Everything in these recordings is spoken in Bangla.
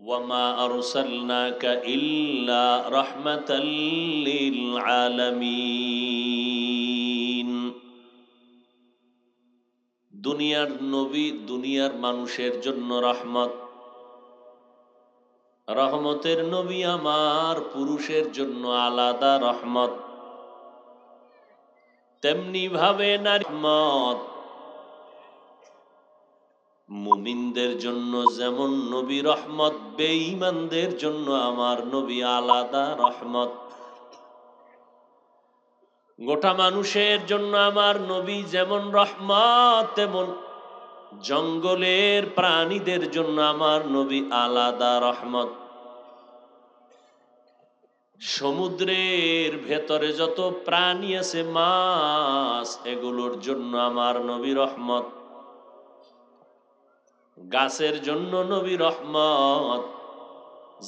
ওয়ামা আরসালনাকা ইল্লা রাহমাতাল লিল আলামিন। দুনিয়ার নবী দুনিয়ার মানুষের জন্য রহমত। রহমতের নবী আমার পুরুষের জন্য আলাদা রহমত, তেমনি ভাবে নারী রহমত। মুমিনদের জন্য যেমন নবী রহমত, বেঈমানদের জন্য আমার নবী আলাদা রহমত। গোটা মানুষের জন্য আমার নবী যেমন রহমত, তেমন জঙ্গলের প্রাণীদের জন্য আমার নবী আলাদা রহমত। সমুদ্রের ভেতরে যত প্রাণী আছে, মাছ, এগুলোর জন্য আমার নবী রহমত। গাছের জন্য নবী রহমত,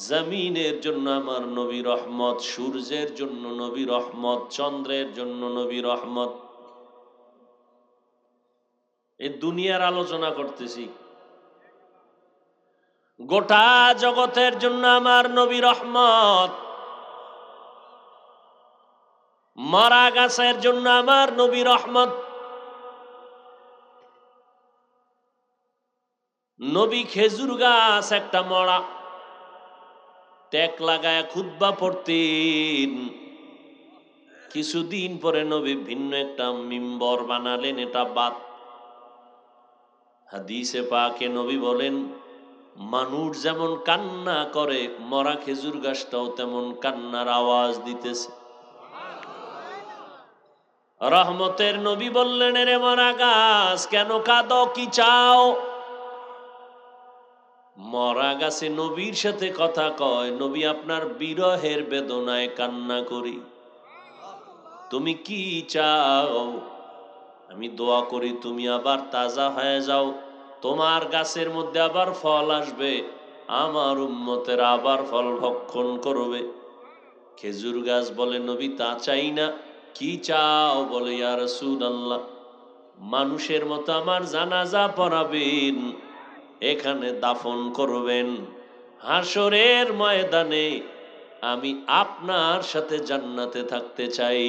জমিনের জন্য আমার নবী রহমত, সূর্যের জন্য নবী রহমত, চন্দ্রের জন্য নবী রহমত। এই দুনিয়ার আলোচনা করতেছি, গোটা জগতের জন্য আমার নবী রহমত। মরা গাছের জন্য আমার নবী রহমত। নবী খেজুর গাছ একটা মরা, ট্যাক লাগায় খুতবা পড়তেন। কিছুদিন পরে নবী ভিন্ন একটা মিম্বর বানালেন, এটা বাত। হাদিসে পাকে নবী বলেন, মানুষ যেমন কান্না করে, মরা খেজুর গাছটাও তেমন কান্নার আওয়াজ দিতেছে। রহমতের নবী বললেন, রে মরা গাছ, কেন কাঁদো, কি চাও? মরা গাছে নবীর সাথে কথা কয়, নবী আপনার বিরহের বেদনায় কান্না করি, তুমি কি চাও? আমি দোয়া করি তুমি আবার তাজা হয়ে যাও, তোমার গাছের মধ্যে আবার ফল আসবে, আমার উম্মতের আবার ফল ভক্ষণ করবে। খেজুর গাছ বলে, নবী তা চাই না, কি চাও? বলে, ইয়া রাসূলুল্লাহ, মানুষের মতো আমার জানাজা পড়াবেন, এখানে দাফন করবেন, হাসরের ময়দানে আমি আপনার সাথে জান্নাতে থাকতে চাই।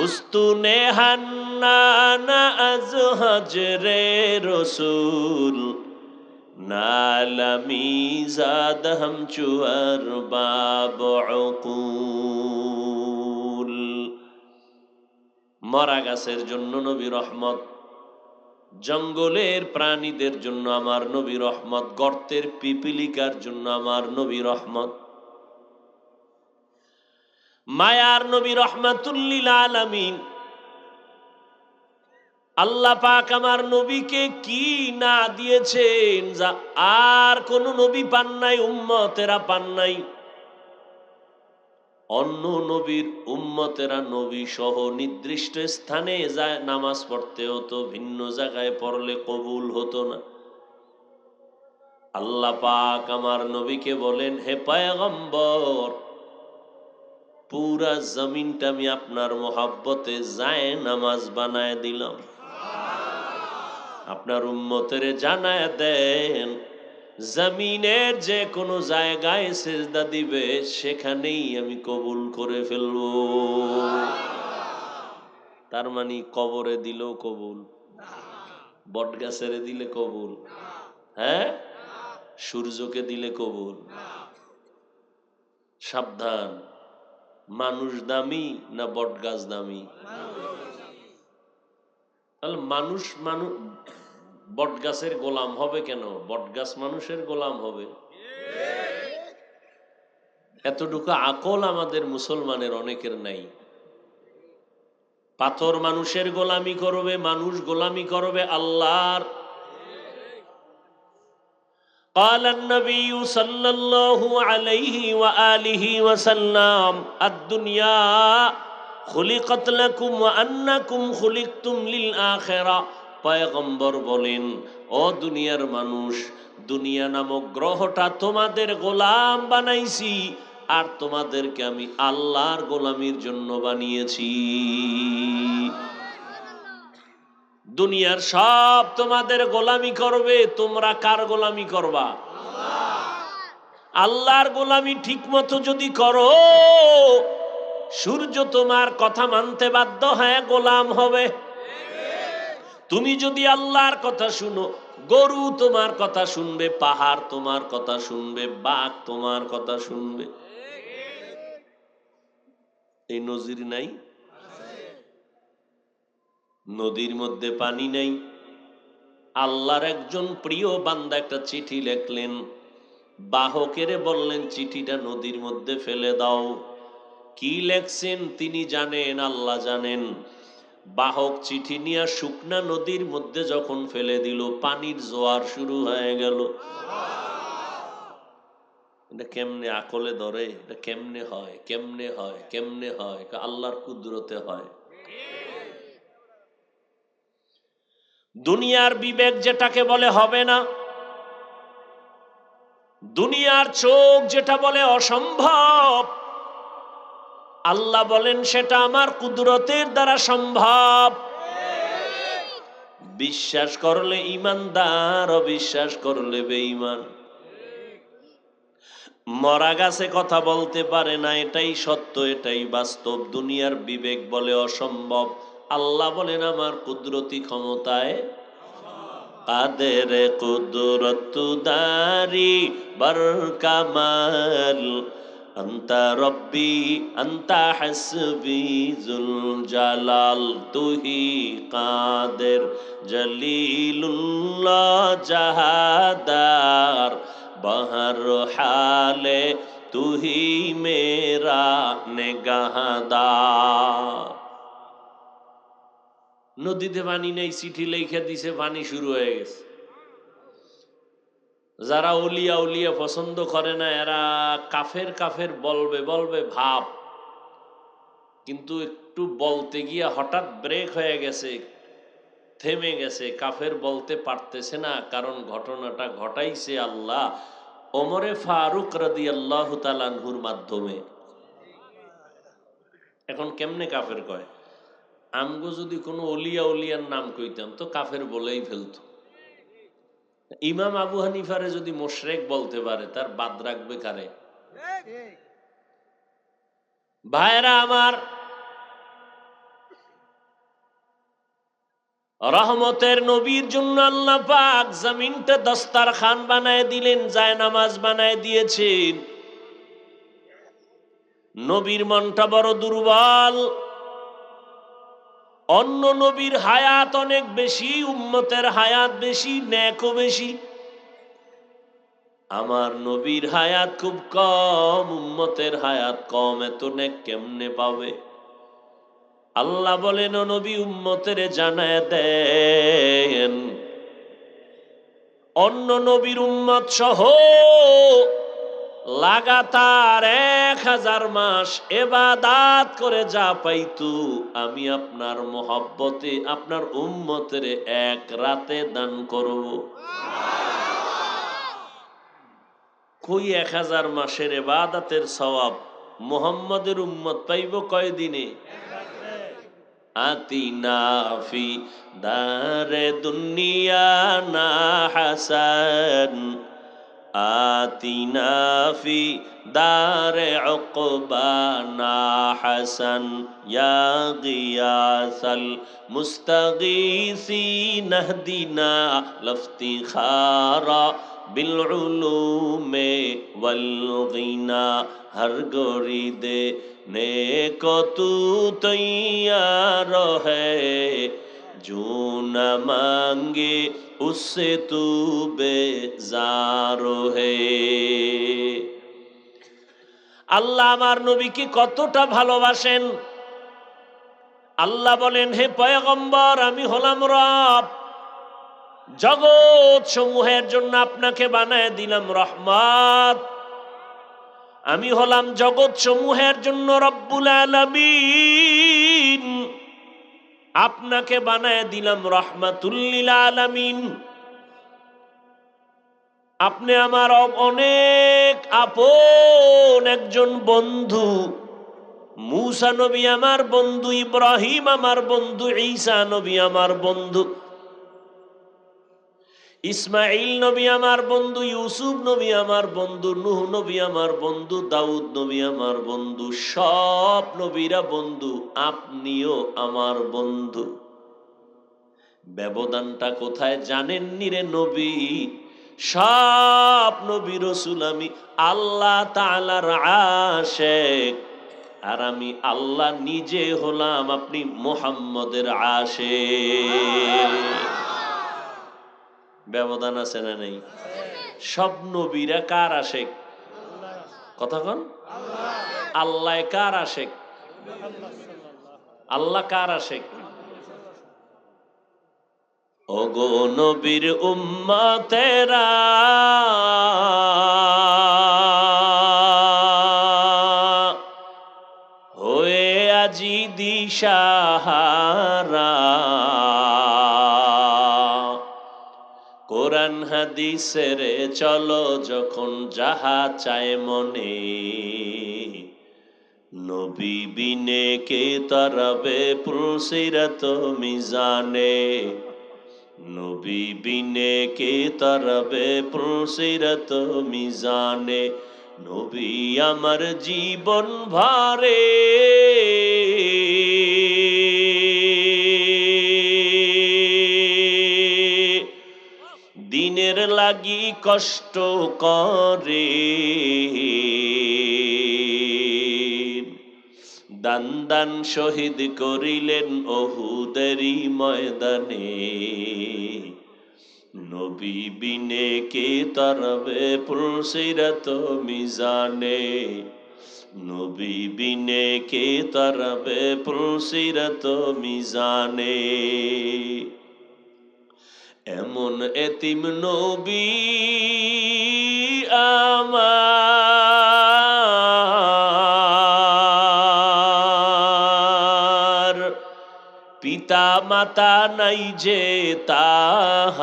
উস্তুনে হান্নানা আজ হজরে রসুল, নালামি জাদ হাম চুয়ার বাব উকুল। মরা গাছের জন্য নবী রহমত, জঙ্গলের প্রাণীদের জন্য আমার নবী রহমত, গর্তের পিপিলিকার জন্য আমার নবী রহমত। মায়ার নবী রহমাতুল লিল আলামিন। আল্লাহ পাক আমার নবীকে কি না দিয়েছেন যা আর কোন নবী পান নাই, উম্মতেরা পান নাই। অন্য নবীর উম্মতেরা নবী সহ নির্দিষ্ট স্থানে যায় নামাজ পড়তে হতো, ভিন্ন জায়গায় পড়লে কবুল হতো না। আল্লাহ পাক আমার নবীকে বলেন, হে পয়গম্বর, পুরা জমিনটা আমি আপনার মোহাব্বতে যায় নামাজ বানায় দিলাম, আপনার উম্মতের জানায় দেন, জমিনের যে কোনো জায়গায় সেজদা দিবে সেখানেই আমি কবুল করে ফেলব। তার মানে কবরে দিলেও কবুল, বট গাছের দিলে কবুল, হ্যাঁ, সূর্যকে দিলে কবুল। সাবধান, মানুষ দামি না বট গাছ দামি? তাহলে মানুষ বট গাছের গোলাম হবে কেন? বট গাছ মানুষের গোলাম হবে? এতটুকু আকল আমাদের মুসলমানের অনেকের নাই। পাথর মানুষের গোলামি করবে, মানুষ গোলামি করবে আল্লাহর। قال النبي صلى الله عليه وآله وسلم الدنيا خلقت لكم وأنكم خلقتم للآخرة। পয়গম্বর বলেন, ও দুনিয়ার মানুষ, দুনিয়া নামক গ্রহটা তোমাদের গোলাম বানাইছি, আর তোমাদেরকে আমি আল্লাহর গোলামির জন্য বানিয়েছি। দুনিয়ার সব তোমাদের গোলামি করবে, তোমরা কার গোলামি করবা? আল্লাহর গোলামি ঠিক মতো যদি করো, সূর্য তোমার কথা মানতে বাধ্য হয়ে গোলাম হবে। তুমি যদি আল্লাহর কথা শুনো, গরু তোমার কথা শুনবে, পাহাড় তোমার কথা শুনবে, বাঘ তোমার কথা শুনবে। এই নজির নাই? নদীর মধ্যে পানি নাই, আল্লাহর একজন প্রিয় বান্দা একটা চিঠি লিখলেন, বাহকের বললেন চিঠিটা নদীর মধ্যে ফেলে দাও। কি লেখছেন তিনি জানেন, আল্লাহ জানেন। বাহক চিঠি নিয়ে শুকনা নদীর মধ্যে যখন ফেলে দিল, পানির জোয়ার শুরু হয়ে গেল। এটা কেমনে আকলে ধরে? এটা কেমনে হয়, কেমনে হয়, কেমনে হয়? আল্লাহর কুদরতে হয়। দুনিয়ার বিবেক যেটাকে বলে হবে না, দুনিয়ার চোখ যেটা বলে অসম্ভব, আল্লাহ বলেন সেটা আমার কুদরতের দ্বারা সম্ভব। বিশ্বাস করলে ঈমানদার, অবিশ্বাস করলে বেঈমান। মরা গাছে কথা বলতে পারে না, এটাই সত্য, এটাই বাস্তব। দুনিয়ার বিবেক বলে অসম্ভব, আল্লাহ বলেন আমার কুদরতি ক্ষমতায় কাদের কুদরত দারি বার কামাল আন্তা রব্বি আন্তা হাসবি জুল জালাল তুহি কাদের জলিলুল্লাহ জাহাদার বহর হালে তুহি মেরা নেগাহদার। নদীতে পানি নেই, চিঠি লেখা দিছে, পানি শুরু হয়ে গেছে। যারা উলিয়া উলিয়া পছন্দ করে না, এরা কাফের কাফের বলবে বলবে ভাব, কিন্তু একটু বলতে গিয়ে হঠাৎ ব্রেক হয়ে গেছে, থেমে গেছে, কাফের বলতে পারতেছে না, কারণ ঘটনাটা ঘটাইছে আল্লাহ ওমরে ফারুক রাদিয়াল্লাহু তাআলা আনহুর মাধ্যমে। এখন কেমনে কাফের কয়? আমগো যদি কোনো অলিয়া উলিয়ার নাম কইতাম তো কাফের বলেই ফেলতো। ইমাম আবু হানিফারে যদি মুশরিক বলতে পারে, তার বাদ রাখবে কারে? ভাইরা আমার, রহমতের নবীর জন্য আল্লাহ পাক জমিনটা দস্তারখান বানায় দিলেন, জায়নামাজ বানায় দিয়েছেন। নবীর মনটা বড় দুর্বল, অন্য নবীর হায়াত অনেক বেশি, উম্মতের হায়াত বেশি, নেকও বেশি। আমার নবীর হায়াত খুব কম, উম্মতের হায়াত কম, এত নেক কেমনে পাবে? আল্লাহ বলেন ও নবী উম্মতের জানায় দেন, অন্য নবীর উম্মত সহ লাগাতার 1000 মাস ইবাদত করে যা পাইতু, আমি আপনার মহব্বতে আপনার উম্মতের এক রাতে দান করব। কই 1000 মাসের ইবাদতের সওয়াব মুহাম্মদের উম্মত পাইব কয়দিনে? আতিনা ফি দারে দুনিয়া না হাসান, আতিনা ফি দারে উকবানা হাসান, ইয়া গিয়াসাল মুস্তাগীসিন ইহদিনা লফতিখারা বিল উলুমে ওয়াল গিনা, হর গরি দে নেকো তু তৈয়ার হ্যায়, जो न मांगे उससे तू बेजार है। আল্লাহ আমার নবীকে কতটা ভালোবাসেন। আল্লাহ বলেন, হে পয়গম্বর, আমি হলাম রব, জগৎ সমূহের জন্য আপনাকে বানায় দিলাম রহমত। আমি হলাম জগৎ সমূহের জন্য রব্বুল আলামিন, আপনাকে বানায় দিলাম রাহমাতুল লিল আলামিন। আপনি আমার অনেক আপন একজন বন্ধু। মূসা নবী আমার বন্ধু, ইব্রাহিম আমার বন্ধু, ঈসা নবী আমার বন্ধু। ইসমাইল নবী আমার বন্ধু, ইউসুফ নবী আমার বন্ধু, নূহ নবী আমার বন্ধু, দাউদ নবী আমার বন্ধু, সব নবীরা বন্ধু, আপনিও আমার বন্ধু। ব্যবধানটা কোথায় জানেননি রে নবী? সব নবী রসুল আমি আল্লাহ তাআলার আশিক, আর আমি আল্লাহ নিজে হলাম আপনি মুহাম্মদের আশিক। ব্যবধান আছে না নেই? সব নবীরা কার আশিক? কথা কন। আল্লাহ কার আশিক? আল্লাহ কার আশিক? ওগো নবীর উম্মতেরা, হয়ে আজি দিশাহারা, কোরআন হাদিসের চলো যখন যাহা চায় মনে, নবী বিনে কে তরবে পুলসিরাত মিজানে, নবী বিনে কে তরবে পুলসিরাত মিজানে, নবী আমার জীবন ভরে দিনের লাগি কষ্ট করে, দান দান শহীদ করিলেন ওহুদেরই ময়দানে, নবী বিনে কে তরবে পুলসিরাত মিজানে, নবী বিনে কে তরবে পুলসিরাত মিজানে। এমন এতিম নবী আমার, পিতা মাতা নাই যে তাহার,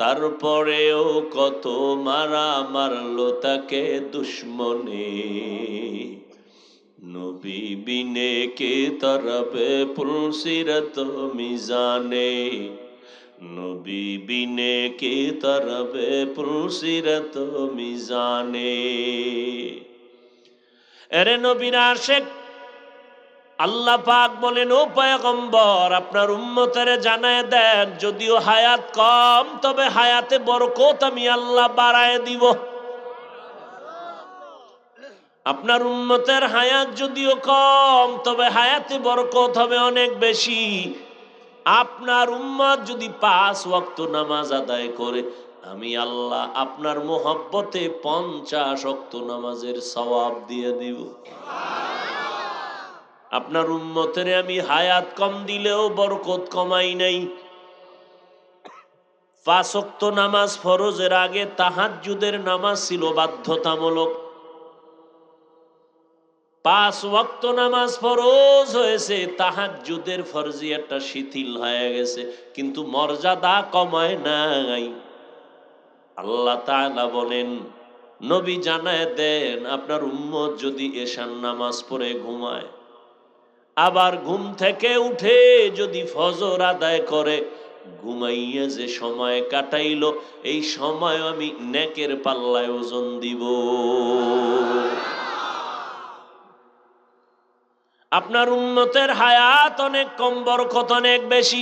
তারপরেও কত মারা মারলো তাকে দুশ্মনে, নবী বিনে কে তরবে পুলসিরাত মিজানে, নবী বিনে কে তরবে পুলসিরাত মিজানে। এরে নবীর আশিক, আল্লাহ পাক বলেন ও পয়গম্বর আপনার উম্মতের জানায় দেন, যদিও হায়াত কম তবে হায়াতে বরকত আমি আল্লাহ বাড়ায় দিব। আপনার উম্মতের হায়াত যদিও কম তবে হায়াতে বরকত হবে অনেক বেশি। আপনার উম্মত যদি 5 ওয়াক্ত নামাজ আদায় করে, আমি আল্লাহ আপনার মোহব্বতে 50 ওয়াক্ত নামাজের সওয়াব দিয়ে দিব। আপনার উম্মতের আমি হায়াত কম দিলেও বরকত কমাই নাই। 5 ওয়াক্ত নামাজ ফরজের আগে তাহাজ্জুদের নামাজ ছিল বাধ্যতামূলক। 5 ওয়াক্ত নামাজ ফরজ হয়েছে, তাহাজ্জুদের ফরজিয়াতটা শিথিল হয়ে গেছে, কিন্তু মর্যাদা কমায় নাই। আল্লাহ তাআলা বলেন নবী জানায় দেন আপনার উম্মত যদি এশার নামাজ পড়ে ঘুমায়, আবার ঘুম থেকে উঠে যদি ফজর আদায় করে, ঘুমাইয়া যে সময় কাটাইলো এই সময় আমি নেকের পাল্লায় ওজন দিব। আপনার উম্মতের হায়াত অনেক কম, বরকত অনেক বেশি।